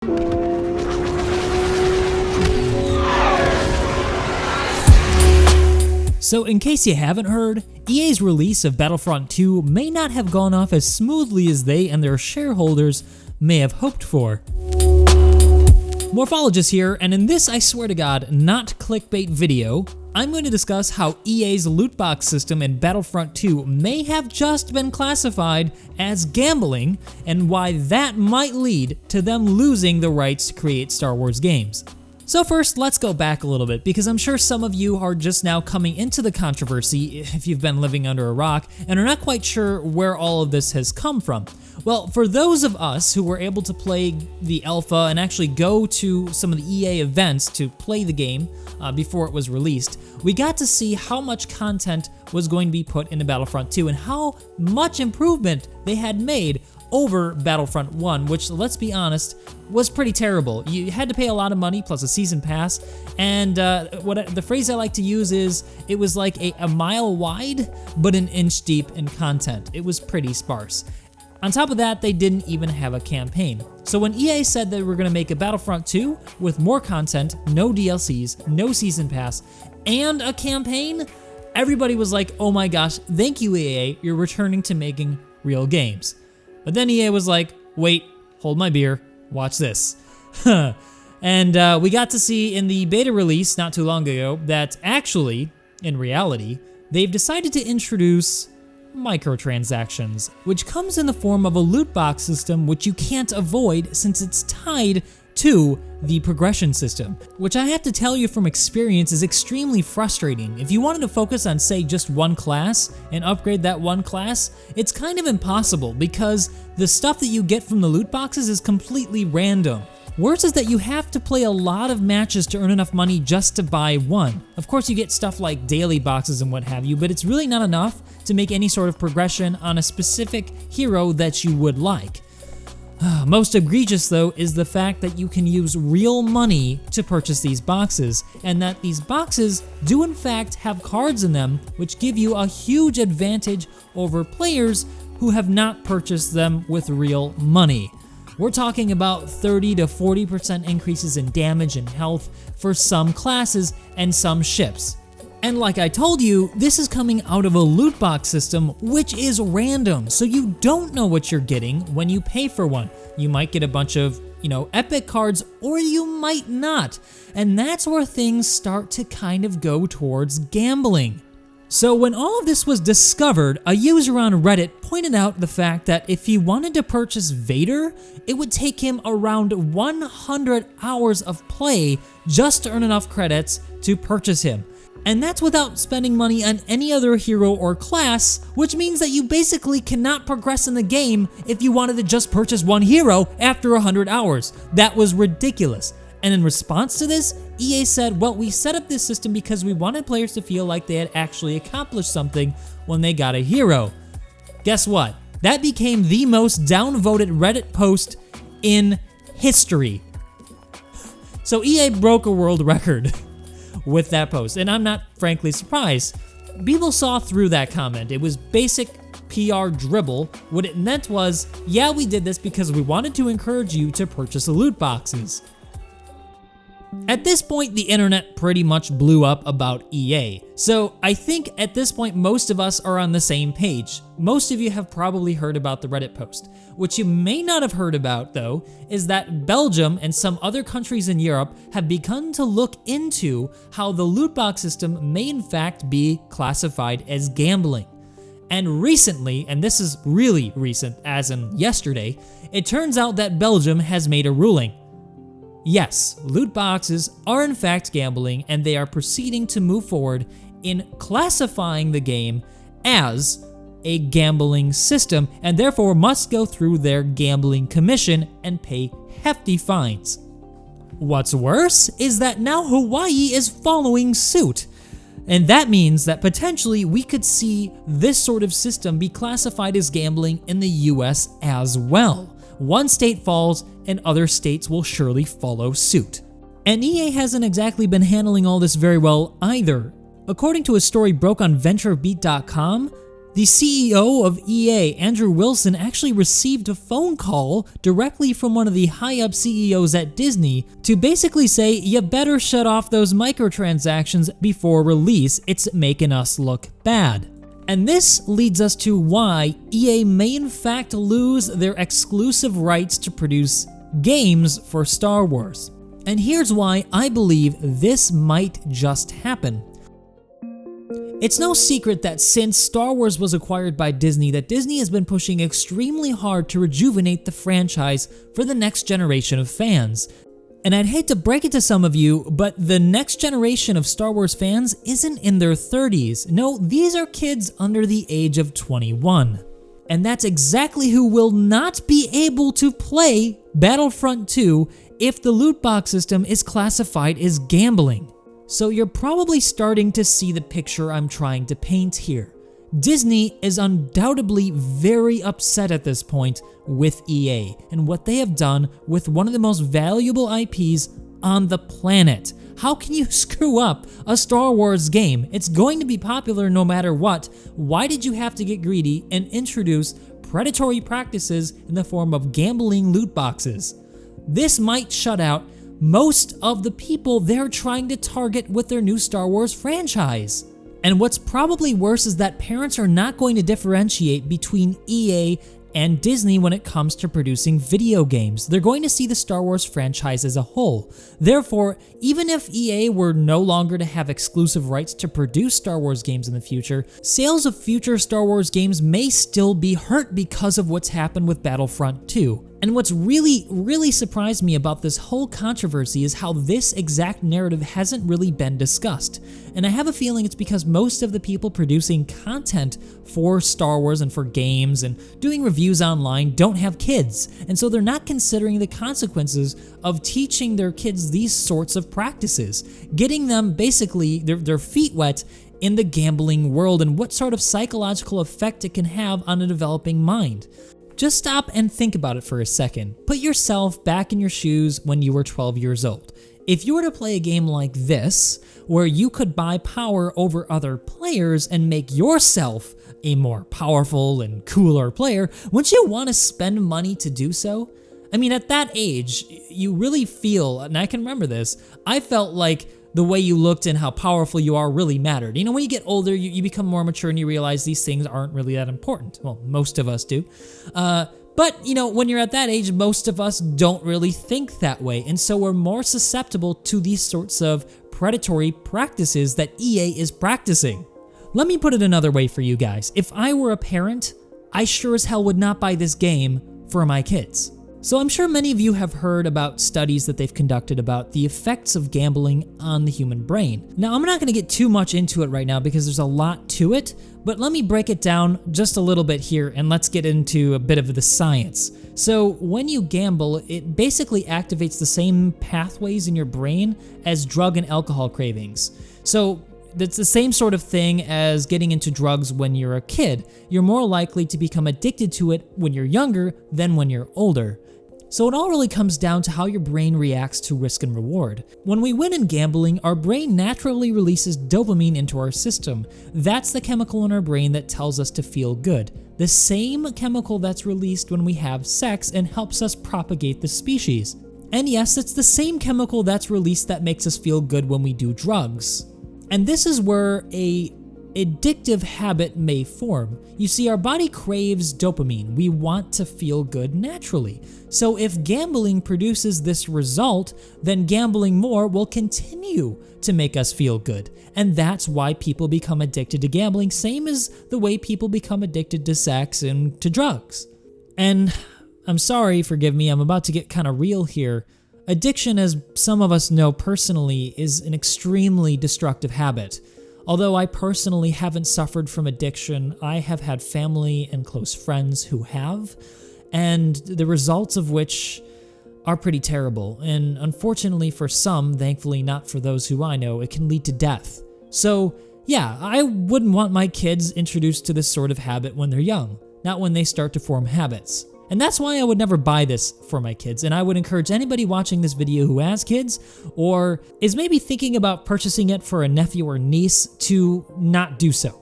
So in case you haven't heard, EA's release of Battlefront 2 may not have gone off as smoothly as they and their shareholders may have hoped for. Morphologist here, and in this, I swear to God, not clickbait video, I'm going to discuss how EA's loot box system in Battlefront 2 may have just been classified as gambling, and why that might lead to them losing the rights to create Star Wars games. So first, let's go back a little bit, because I'm sure some of you are just now coming into the controversy if you've been living under a rock and are not quite sure where all of this has come from. Well, for those of us who were able to play the alpha and actually go to some of the EA events to play the game before it was released, we got to see how much content was going to be put into Battlefront 2 and how much improvement they had made over Battlefront 1, which, let's be honest, was pretty terrible. You had to pay a lot of money plus a season pass, and the phrase I like to use is, it was like a mile wide, but an inch deep in content. It was pretty sparse. On top of that, they didn't even have a campaign. So when EA said they were gonna make a Battlefront 2 with more content, no DLCs, no season pass, and a campaign, everybody was like, oh my gosh, thank you EA, you're returning to making real games. But then EA was like, wait, hold my beer, watch this. And we got to see in the beta release not too long ago that actually, in reality, they've decided to introduce microtransactions, which comes in the form of a loot box system which you can't avoid since it's tied to the progression system, which I have to tell you from experience is extremely frustrating. If you wanted to focus on, say, just one class and upgrade that one class, it's kind of impossible because the stuff that you get from the loot boxes is completely random. Worse is that you have to play a lot of matches to earn enough money just to buy one. Of course, you get stuff like daily boxes and what have you, but it's really not enough to make any sort of progression on a specific hero that you would like. Most egregious, though, is the fact that you can use real money to purchase these boxes, and that these boxes do in fact have cards in them, which give you a huge advantage over players who have not purchased them with real money. We're talking about 30 to 40% increases in damage and health for some classes and some ships. And like I told you, this is coming out of a loot box system, which is random, so you don't know what you're getting when you pay for one. You might get a bunch of, epic cards, or you might not. And that's where things start to kind of go towards gambling. So when all of this was discovered, a user on Reddit pointed out the fact that if he wanted to purchase Vader, it would take him around 100 hours of play just to earn enough credits to purchase him. And that's without spending money on any other hero or class, which means that you basically cannot progress in the game if you wanted to just purchase one hero after 100 hours. That was ridiculous. And in response to this, EA said, well, we set up this system because we wanted players to feel like they had actually accomplished something when they got a hero. Guess what? That became the most downvoted Reddit post in history. So EA broke a world record with that post, and I'm not frankly surprised. People saw through that comment. It was basic PR dribble. What it meant was, yeah, we did this because we wanted to encourage you to purchase the loot boxes. At this point, the internet pretty much blew up about EA. So I think at this point, most of us are on the same page. Most of you have probably heard about the Reddit post. What you may not have heard about, though, is that Belgium and some other countries in Europe have begun to look into how the loot box system may in fact be classified as gambling. And recently, and this is really recent, as in yesterday, it turns out that Belgium has made a ruling. Yes, loot boxes are in fact gambling, and they are proceeding to move forward in classifying the game as a gambling system, and therefore must go through their gambling commission and pay hefty fines. What's worse is that now Hawaii is following suit, and that means that potentially we could see this sort of system be classified as gambling in the US as well. One state falls, and other states will surely follow suit. And EA hasn't exactly been handling all this very well either. According to a story broke on VentureBeat.com, The CEO of EA, Andrew Wilson, actually received a phone call directly from one of the high-up CEOs at Disney to basically say, you better shut off those microtransactions before release, it's making us look bad. And this leads us to why EA may in fact lose their exclusive rights to produce games for Star Wars. And here's why I believe this might just happen. It's no secret that since Star Wars was acquired by Disney, that Disney has been pushing extremely hard to rejuvenate the franchise for the next generation of fans. And I'd hate to break it to some of you, but the next generation of Star Wars fans isn't in their 30s. No, these are kids under the age of 21. And that's exactly who will not be able to play Battlefront 2 if the loot box system is classified as gambling. So you're probably starting to see the picture I'm trying to paint here. Disney is undoubtedly very upset at this point with EA and what they have done with one of the most valuable IPs on the planet. How can you screw up a Star Wars game? It's going to be popular no matter what. Why did you have to get greedy and introduce predatory practices in the form of gambling loot boxes? This might shut out most of the people they're trying to target with their new Star Wars franchise. And what's probably worse is that parents are not going to differentiate between EA and Disney when it comes to producing video games. They're going to see the Star Wars franchise as a whole. Therefore, even if EA were no longer to have exclusive rights to produce Star Wars games in the future, sales of future Star Wars games may still be hurt because of what's happened with Battlefront 2. And what's really surprised me about this whole controversy is how this exact narrative hasn't really been discussed. And I have a feeling it's because most of the people producing content for Star Wars and for games and doing reviews online don't have kids, and so they're not considering the consequences of teaching their kids these sorts of practices, getting them basically their feet wet in the gambling world and what sort of psychological effect it can have on a developing mind. Just stop and think about it for a second. Put yourself back in your shoes when you were 12 years old. If you were to play a game like this, where you could buy power over other players and make yourself a more powerful and cooler player, wouldn't you want to spend money to do so? I mean, at that age, you really feel, and I can remember this, I felt like the way you looked and how powerful you are really mattered. You know, when you get older, you become more mature and you realize these things aren't really that important. Well, most of us do. But, you know, when you're at that age, most of us don't really think that way. And so we're more susceptible to these sorts of predatory practices that EA is practicing. Let me put it another way for you guys. If I were a parent, I sure as hell would not buy this game for my kids. So I'm sure many of you have heard about studies that they've conducted about the effects of gambling on the human brain. Now, I'm not going to get too much into it right now because there's a lot to it, but let me break it down just a little bit here and let's get into a bit of the science. So when you gamble, it basically activates the same pathways in your brain as drug and alcohol cravings. So it's the same sort of thing as getting into drugs when you're a kid. You're more likely to become addicted to it when you're younger than when you're older. So it all really comes down to how your brain reacts to risk and reward. When we win in gambling, our brain naturally releases dopamine into our system. That's the chemical in our brain that tells us to feel good. The same chemical that's released when we have sex and helps us propagate the species. And yes, it's the same chemical that's released that makes us feel good when we do drugs. And this is where a addictive habit may form. You see, our body craves dopamine. We want to feel good naturally. So if gambling produces this result, then gambling more will continue to make us feel good. And that's why people become addicted to gambling, same as the way people become addicted to sex and to drugs. And I'm sorry, forgive me, I'm about to get kind of real here. Addiction, as some of us know personally, is an extremely destructive habit. Although I personally haven't suffered from addiction, I have had family and close friends who have, and the results of which are pretty terrible. And unfortunately for some, thankfully not for those who I know, it can lead to death. So yeah, I wouldn't want my kids introduced to this sort of habit when they're young, not when they start to form habits. And that's why I would never buy this for my kids, and I would encourage anybody watching this video who has kids or is maybe thinking about purchasing it for a nephew or niece to not do so.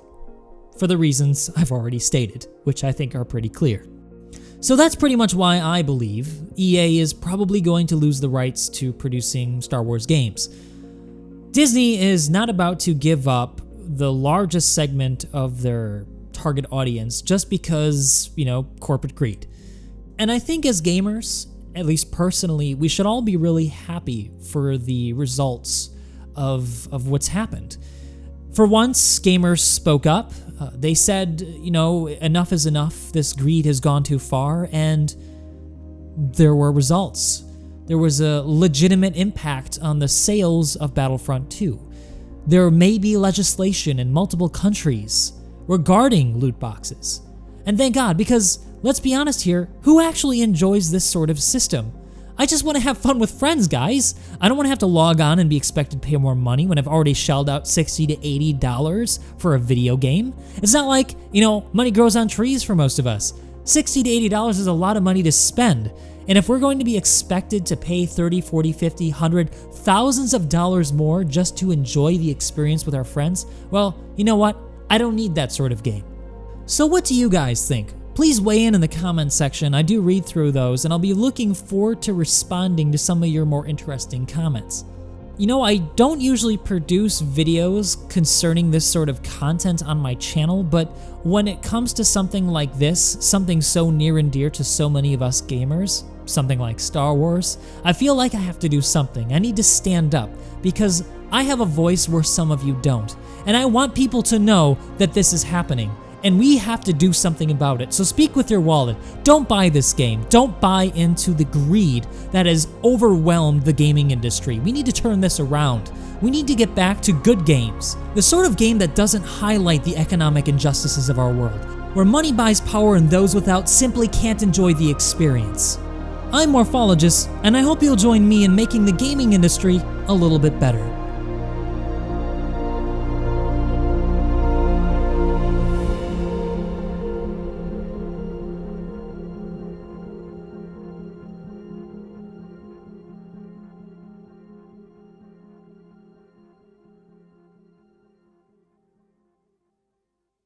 for the reasons I've already stated, which I think are pretty clear. So that's pretty much why I believe EA is probably going to lose the rights to producing Star Wars games. Disney is not about to give up the largest segment of their target audience just because, corporate greed. And I think as gamers, at least personally, we should all be really happy for the results of what's happened. For once, gamers spoke up. They said, enough is enough. This greed has gone too far, and there were results. There was a legitimate impact on the sales of Battlefront 2. There may be legislation in multiple countries regarding loot boxes. And thank God, because let's be honest here, who actually enjoys this sort of system? I just want to have fun with friends, guys. I don't want to have to log on and be expected to pay more money when I've already shelled out $60 to $80 for a video game. It's not like, money grows on trees for most of us. $60 to $80 is a lot of money to spend. And if we're going to be expected to pay $30, $40, $50, $100, thousands of dollars more just to enjoy the experience with our friends, well, you know what? I don't need that sort of game. So what do you guys think? Please weigh in the comments section. I do read through those, and I'll be looking forward to responding to some of your more interesting comments. I don't usually produce videos concerning this sort of content on my channel, but when it comes to something like this, something so near and dear to so many of us gamers, something like Star Wars, I feel like I have to do something. I need to stand up, because I have a voice where some of you don't, and I want people to know that this is happening. And we have to do something about it. So speak with your wallet. Don't buy this game. Don't buy into the greed that has overwhelmed the gaming industry. We need to turn this around. We need to get back to good games. The sort of game that doesn't highlight the economic injustices of our world, where money buys power and those without simply can't enjoy the experience. I'm Morphologist, and I hope you'll join me in making the gaming industry a little bit better.